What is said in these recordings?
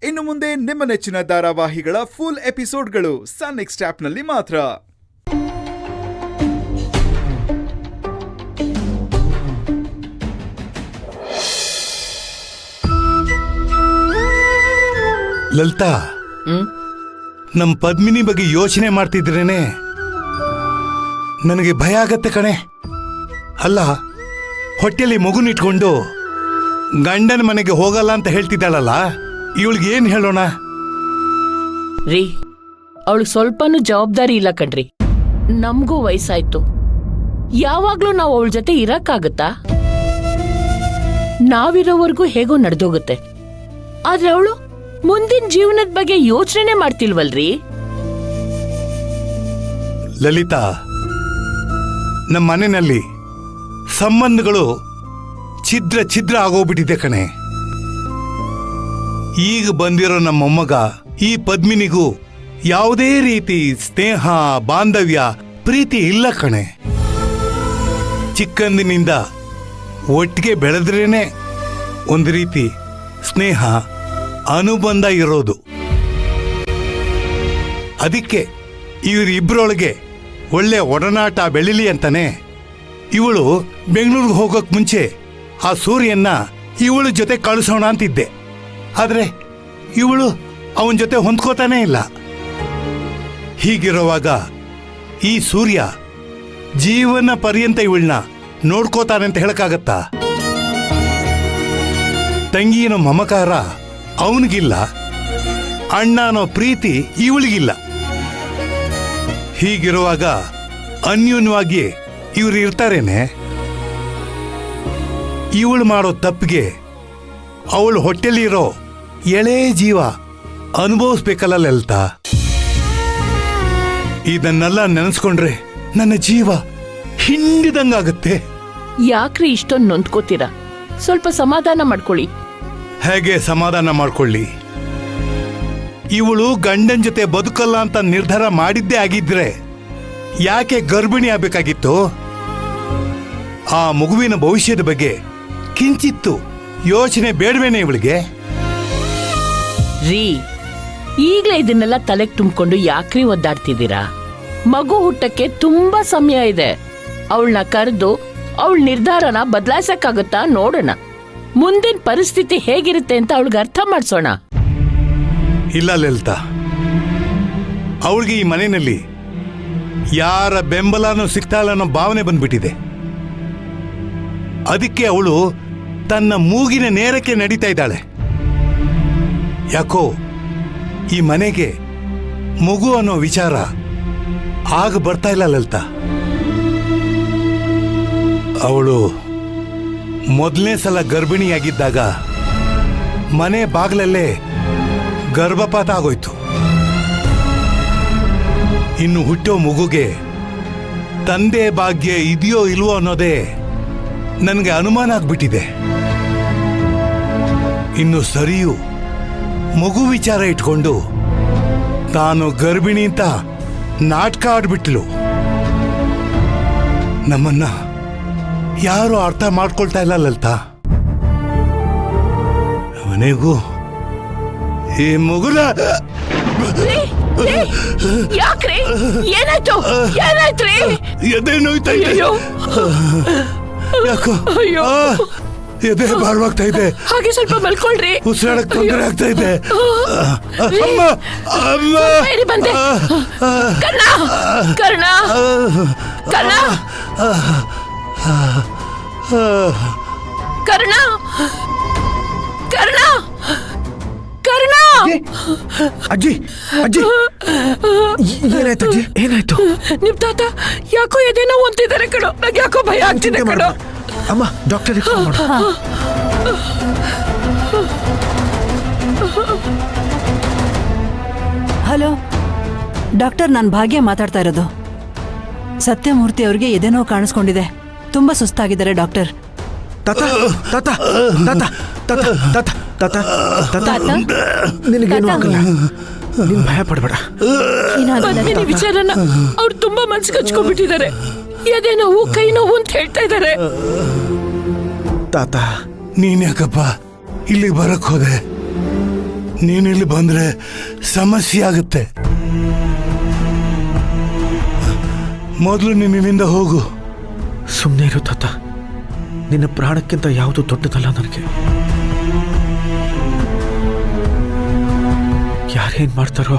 ಇನ್ನು ಮುಂದೆ ನಿಮ್ಮ ನೆಚ್ಚಿನ ಧಾರಾವಾಹಿಗಳ ಫುಲ್ ಎಪಿಸೋಡ್ಗಳು ಸನ್ ನೆಕ್ಸ್ಟ್ ಆಪ್ನಲ್ಲಿ ಮಾತ್ರ. ಲಲಿತಾ, ನಮ್ ಪದ್ಮಿನಿ ಬಗ್ಗೆ ಯೋಚನೆ ಮಾಡ್ತಿದ್ರೇನೆ ನನಗೆ ಭಯ ಆಗತ್ತೆ ಕಣೆ. ಅಲ್ಲ, ಹೊಟ್ಟೆಲಿ ಮಗುನಿಟ್ಕೊಂಡು ಗಂಡನ ಮನೆಗೆ ಹೋಗಲ್ಲ ಅಂತ ಹೇಳ್ತಿದ್ದಾಳಲ್ಲ, ಇವಳಿಗೆ ಏನ್ ಹೇಳೋಣ ರೀ? ಅವಳಿಗೆ ಸ್ವಲ್ಪನೂ ಜವಾಬ್ದಾರಿ ಇಲ್ಲ ಕಣ್ರಿ. ನಮಗೂ ವಯಸ್ಸಾಯ್ತು, ಯಾವಾಗ್ಲೂ ನಾವು ಅವಳ ಜೊತೆ ಇರಕ್ಕಾಗತ್ತಾ? ನಾವಿರೋವರೆಗೂ ಹೇಗೋ ನಡೆದೋಗುತ್ತೆ. ಆದ್ರೆ ಅವಳು ಮುಂದಿನ ಜೀವನದ ಬಗ್ಗೆ ಯೋಚನೆ ಮಾಡ್ತಿಲ್ವಲ್ರಿ? ಲಲಿತಾ, ನಮ್ಮ ಮನೆಯಲ್ಲಿ ಸಂಬಂಧಗಳು ಛಿದ್ರ ಛಿದ್ರ ಆಗೋಗ್ಬಿಟ್ಟಿದೆ ಕಣೆ. ಈಗ ಬಂದಿರೋ ನಮ್ಮ ಮೊಮ್ಮಗ ಈ ಪದ್ಮಿನಿಗೂ ಯಾವುದೇ ರೀತಿ ಸ್ನೇಹ, ಬಾಂಧವ್ಯ, ಪ್ರೀತಿ ಇಲ್ಲ ಕಣೆ. ಚಿಕ್ಕಂದಿನಿಂದ ಒಟ್ಟಿಗೆ ಬೆಳೆದ್ರೇನೆ ಒಂದು ರೀತಿ ಸ್ನೇಹ, ಅನುಬಂಧ ಇರೋದು. ಅದಕ್ಕೆ ಇವರಿಬ್ಬರೊಳಗೆ ಒಳ್ಳೆ ಒಡನಾಟ ಬೆಳಿಲಿ ಅಂತಾನೆ ಇವಳು ಬೆಂಗಳೂರಿಗೆ ಹೋಗೋಕ್ ಮುಂಚೆ ಆ ಸೂರ್ಯನ್ನ ಇವಳ ಜೊತೆ ಕಳಿಸೋಣ ಅಂತಿದ್ದೆ. ಆದ್ರೆ ಇವಳು ಅವನ ಜೊತೆ ಹೊಂದ್ಕೋತಾನೇ ಇಲ್ಲ. ಹೀಗಿರುವಾಗ ಈ ಸೂರ್ಯ ಜೀವನ ಪರ್ಯಂತ ಇವಳನ್ನ ನೋಡ್ಕೋತಾನೆ ಅಂತ ಹೇಳಕ್ಕಾಗತ್ತಾ? ತಂಗಿಯನೋ ಮಮಕಾರ ಅವನಿಗಿಲ್ಲ, ಅಣ್ಣನೋ ಪ್ರೀತಿ ಇವಳಿಗಿಲ್ಲ. ಹೀಗಿರುವಾಗ ಅನ್ಯೂನ್ಯವಾಗಿ ಇವ್ರು ಇರ್ತಾರೇನೆ? ಇವಳು ಮಾಡೋ ತಪ್ಪಿಗೆ ಅವಳು ಹೊಟ್ಟೆಲಿರೋ ಎಳೆ ಜೀವ ಅನುಭವಿಸ್ಬೇಕಲ್ಲ ಲಲಿತಾ? ಇದನ್ನೆಲ್ಲ ನೆನೆಸ್ಕೊಂಡ್ರೆ ನನ್ನ ಜೀವ ಹಿಂಡಿದಂಗಾಗತ್ತೆ. ಯಾಕ್ರಿ ಇಷ್ಟೊಂದು ನೊಂದ್ಕೋತೀರಾ? ಸ್ವಲ್ಪ ಸಮಾಧಾನ ಮಾಡ್ಕೊಳ್ಳಿ. ಹೇಗೆ ಸಮಾಧಾನ ಮಾಡ್ಕೊಳ್ಳಿ? ಇವಳು ಗಂಡನ ಜೊತೆ ಬದುಕಲ್ಲ ಅಂತ ನಿರ್ಧಾರ ಮಾಡಿದ್ದೇ ಆಗಿದ್ರೆ ಯಾಕೆ ಗರ್ಭಿಣಿ ಆಗ್ಬೇಕಾಗಿತ್ತು? ಆ ಮಗುವಿನ ಭವಿಷ್ಯದ ಬಗ್ಗೆ ಕಿಂಚಿತ್ತು ಯೋಚನೆ ಬೇಡವೇನೆ ಇವಳಿಗೆ? ರೀ, ಈಗ್ಲೇ ಇದನ್ನೆಲ್ಲ ತಲೆಗೆ ತುಂಬಿಕೊಂಡು ಯಾಕ್ರಿ ಒದ್ದಾಡ್ತಿದ್ದೀರಾ? ಮಗು ಹುಟ್ಟಕ್ಕೆ ತುಂಬಾ ಸಮಯ ಇದೆ. ಅವಳನ್ನ ಕರೆದು ಅವಳ ನಿರ್ಧಾರನ ಬದಲಾಯಿಸಕ್ಕಾಗತ್ತಾ ನೋಡೋಣ. ಮುಂದಿನ ಪರಿಸ್ಥಿತಿ ಹೇಗಿರುತ್ತೆ ಅಂತ ಅವಳಿಗೆ ಅರ್ಥ ಮಾಡ್ಸೋಣ. ಇಲ್ಲ ಲಲಿತಾ, ಅವಳಿಗೆ ಈ ಮನೆಯಲ್ಲಿ ಯಾರ ಬೆಂಬಲನೂ ಸಿಗ್ತಾಯಿಲ್ಲ ಅನ್ನೋ ಭಾವನೆ ಬಂದ್ಬಿಟ್ಟಿದೆ. ಅದಕ್ಕೆ ಅವಳು ತನ್ನ ಮೂಗಿನ ನೇರಕ್ಕೆ ನಡೀತಾ ಇದ್ದಾಳೆ. ಯಾಕೋ ಈ ಮನೆಗೆ ಮಗು ಅನ್ನೋ ವಿಚಾರ ಆಗ ಬರ್ತಾ ಇಲ್ಲ ಲಲಿತಾ. ಅವಳು ಮೊದಲನೇ ಸಲ ಗರ್ಭಿಣಿಯಾಗಿದ್ದಾಗ ಮನೆ ಬಾಗ್ಲಲ್ಲೇ ಗರ್ಭಪಾತ ಆಗೋಯ್ತು. ಇನ್ನು ಹುಟ್ಟೋ ಮಗುಗೆ ತಂದೆ ಭಾಗ್ಯ ಇದೆಯೋ ಇಲ್ವೋ ಅನ್ನೋದೇ ನನಗೆ ಅನುಮಾನ ಆಗ್ಬಿಟ್ಟಿದೆ. ಇನ್ನು ಸರಿಯೂ ಮಗು ವಿಚಾರ ಇಟ್ಕೊಂಡು ತಾನು ಗರ್ಭಿಣಿ ಅಂತ ನಾಟಕ ಆಡ್ಬಿಟ್ಲು. ನಮ್ಮನ್ನ ಯಾರು ಅರ್ಥ ಮಾಡ್ಕೊಳ್ತಾ ಇಲ್ಲ ಲಲಿತಾ. ಮನೆಗೂ ಈ ಮಗುನ ಯಾಕ್ರಿ? ಏನಾಯ್ತು? ಏನಾಯ್ತ್ರಿ? ಎದೆ ನೋಯ್ತಾ ಇದೆ. ಯಾಕೋ ಎದೆ ಭಾರವಾಗ್ತಾ ಇದೆ. ಹಾಗೆ ಸ್ವಲ್ಪ ಮಲ್ಕೊಳ್ರಿ. ಉಸಿರಾಡಕ್ ತೊಂದರೆ ಆಗ್ತಾ ಇದೆ. ಅಮ್ಮ, ಅಮ್ಮ, ಬಂದೆ. ಕರ್ಣ, ಕರ್ಣ, ಕರ್ಣ, ಕರ್ಣ, ಕರ್ಣ, ಕರ್ಣ. ಅಜ್ಜಿ, ಅಜ್ಜಿ, ಏನಾಯ್ತು ಅಜ್ಜಿ? ಏನಾಯ್ತು? ನಿಮ್ ತಾತ ಯಾಕೋ ಎದೇನೋ ಅಂತಿದ್ದಾರೆ ಕಣೋ. ನಂಗೆ ಯಾಕೋ ಭಯ ಆಗ್ತಿದೆ ಕಣೋ. ಅಮ್ಮ, ಡಾಕ್ಟರ್ ಫೋನ್ ಮಾಡು. ಹಲೋ ಡಾಕ್ಟರ್, ನಾನು ಭಾಗ್ಯ ಮಾತಾಡ್ತಾ ಇರೋದು. ಸತ್ಯಮೂರ್ತಿ ಅವ್ರಿಗೆ ಎದೇನೋ ಕಾಣಿಸ್ಕೊಂಡಿದೆ. ತುಂಬಾ ಸುಸ್ತಾಗಿದ್ದಾರೆ ಡಾಕ್ಟರ್. ತಾತ, ತಾತ, ತಾತ, ತಾತ, ತಾತ, ತಾತ, ತಾತ, ನಿನಗೇನು ಆಗಲ್ಲ. ನೀನ್ ಭಯ ಪಡಬೇಡ. ಪದ್ಮಿನಿ ವಿಚಾರನ ಅವ್ರು ತುಂಬಾ ಮನ್ಸಿಗೆ ಹಚ್ಕೊಂಡ್ಬಿಟ್ಟಿದ್ದಾರೆ. ಎದೆ ನೋವು, ಕೈ ನೋವು ಅಂತ ಹೇಳ್ತಾ ಇದ್ದಾರೆ. ತಾತ, ನೀನ್ ಯಾಕಪ್ಪ ಇಲ್ಲಿಗೆ ಬರಕ್ ಹೋದೆ? ನೀನಿಲ್ಲಿ ಬಂದ್ರೆ ಸಮಸ್ಯೆ ಆಗುತ್ತೆ. ಮೊದಲು ನೀನಿಲ್ಲಿಂದ ಹೋಗು. ಸುಮ್ಮನೆ ಇರು ತಾತ. ನಿನ್ನ ಪ್ರಾಣಕ್ಕಿಂತ ಯಾವುದು ದೊಡ್ಡದಲ್ಲ ನನಗೆ. ಯಾರೇನ್ ಮಾಡ್ತಾರೋ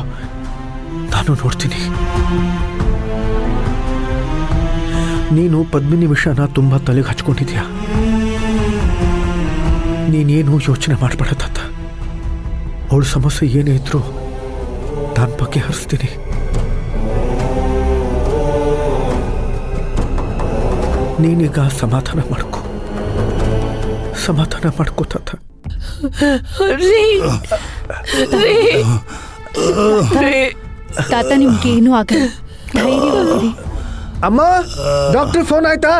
ನಾನು ನೋಡ್ತೀನಿ. ನೀನು ಪದ್ಮಿನಿ ವಿಷಯನ ತುಂಬಾ ತಲೆಗೆ ಹಚ್ಕೊಂಡಿದ್ಯಾ. ನೀನೇನು ಯೋಚನೆ ಮಾಡಬೇಡ ತಾತ. ಅವಳ ಸಮಸ್ಯೆ ಏನೇ ಇದ್ರೂ ನಾನು ಬಗ್ಗೆ ಹರಿಸ್ತೀನಿ. ನೀನೀಗ ಸಮಾಧಾನ ಮಾಡ್ಕೋ ತಾತ. ರೀ ರೀ ರೀ ತಾತ ನಿಮ್ಗೆ ಏನೂ ಆಗಲ್ಲ, ಧೈರ್ಯವಾಗಿರಿ. ಅಮ್ಮ, ಡಾಕ್ಟರ್ ಫೋನ್ ಆಯ್ತಾ?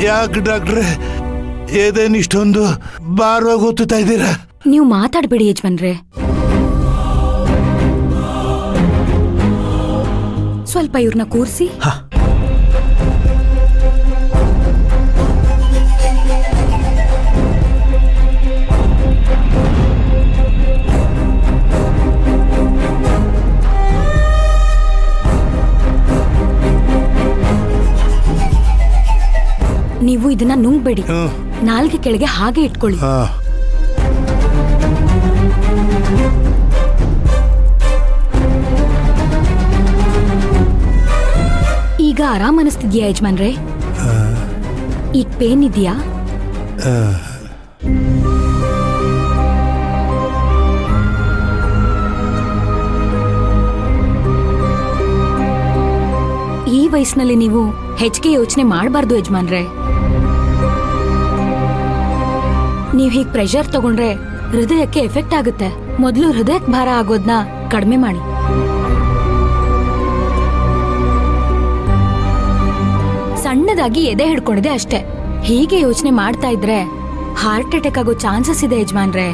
ಯಾಕೆ ಡಾಕ್ಟ್ರೆ ಏದೇನು ಇಷ್ಟೊಂದು ಭಾರವಾಗಿ ಓದ್ತಾ ಇದ್ದೀರಾ? ನೀವು ಮಾತಾಡಬೇಡಿ ಯಜಮಾನ್ರೆ. ಸ್ವಲ್ಪ ಇವ್ರನ್ನ ಕೂರಿಸಿ. ನೀವು ಇದನ್ನ ನುಂಗ್ಬೇಡಿ, ನಾಲ್ಗೆ ಕೆಳಗೆ ಹಾಗೆ ಇಟ್ಕೊಳ್ಳಿ. ಈಗ ಆರಾಮ್ ಅನಿಸ್ತಿದ್ಯಾ ಯಜಮಾನ್ರೆ? ಈಗ ಪೇನ್ ಇದೆಯಾ? ಈ ವಯಸ್ಸಿನಲ್ಲಿ ನೀವು ಹೆಚ್ಚಿಗೆ ಯೋಚನೆ ಮಾಡಬಾರ್ದು ಯಜಮಾನ್ರೆ. ನೀವು ಹೀಗೆ ಪ್ರೆಷರ್ ತಗೊಂಡ್ರೆ ಹೃದಯಕ್ಕೆ ಎಫೆಕ್ಟ್ ಆಗುತ್ತೆ. ಮೊದಲು ಹೃದಯಕ್ಕೆ ಭಾರ ಆಗೋದನ್ನ ಕಡಿಮೆ ಮಾಡಿ. ಸಣ್ಣದಾಗಿ ಎದೆ ಹಿಡ್ಕೊಂಡಿದೆ ಅಷ್ಟೇ. ಹೀಗೆ ಯೋಚನೆ ಮಾಡ್ತಾ ಇದ್ರೆ ಹಾರ್ಟ್ ಅಟ್ಯಾಕ್ ಆಗೋ ಚಾನ್ಸಸ್ ಇದೆ ಯಜಮಾನ್ರೆ.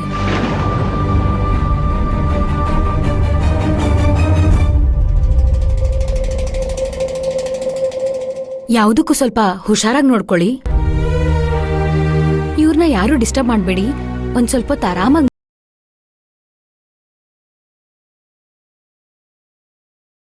ಯಾವುದಕ್ಕೂ ಸ್ವಲ್ಪ ಹುಷಾರಾಗಿ ನೋಡ್ಕೊಳ್ಳಿ. ಇವ್ರನ್ನ ಯಾರು ಡಿಸ್ಟರ್ಬ್ ಮಾಡಬೇಡಿ. ಒಂದ್ ಸ್ವಲ್ಪ ಆರಾಮಾಗಿ